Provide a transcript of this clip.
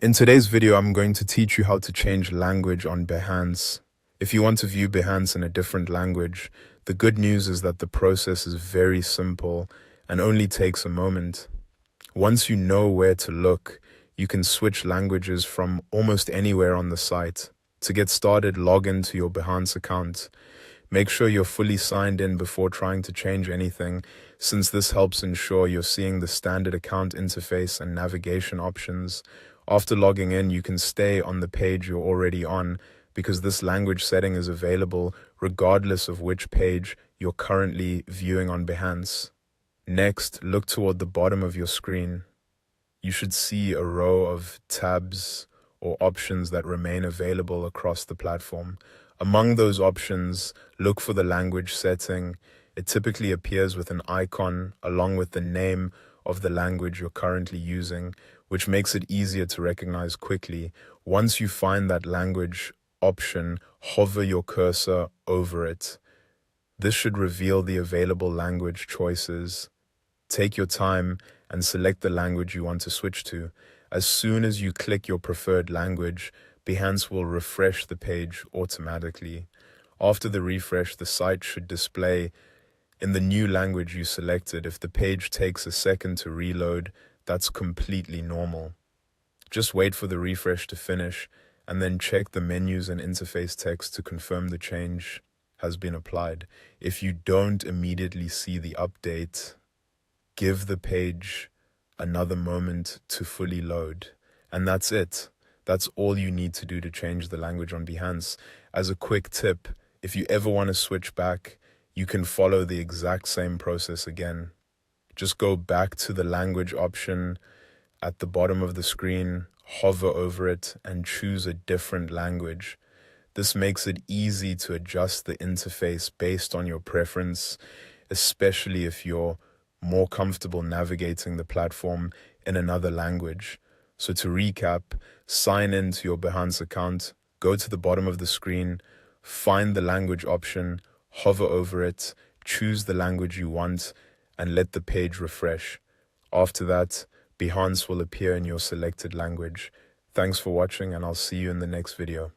In today's video, I'm going to teach you how to change language on Behance. If you want to view Behance in a different language, the good news is that the process is very simple and only takes a moment. Once you know where to look, you can switch languages from almost anywhere on the site. To get started, log into your Behance account. Make sure you're fully signed in before trying to change anything, since this helps ensure you're seeing the standard account interface and navigation options. After logging in, you can stay on the page you're already on because this language setting is available regardless of which page you're currently viewing on Behance. Next, look toward the bottom of your screen. You should see a row of tabs or options that remain available across the platform. Among those options, look for the language setting. It typically appears with an icon along with the name of the language you're currently using, which makes it easier to recognize quickly. Once you find that language option, hover your cursor over it. This should reveal the available language choices. Take your time and select the language you want to switch to. As soon as you click your preferred language, Behance will refresh the page automatically. After the refresh, the site should display in the new language you selected. If the page takes a second to reload, that's completely normal. Just wait for the refresh to finish and then check the menus and interface text to confirm the change has been applied. If you don't immediately see the update, give the page another moment to fully load. And that's it. That's all you need to do to change the language on Behance. As a quick tip, if you ever want to switch back, you can follow the exact same process again. Just go back to the language option at the bottom of the screen, hover over it, and choose a different language. This makes it easy to adjust the interface based on your preference, especially if you're more comfortable navigating the platform in another language. So to recap, sign into your Behance account, go to the bottom of the screen, find the language option, hover over it, choose the language you want, and let the page refresh. After that, Behance will appear in your selected language. Thanks for watching, and I'll see you in the next video.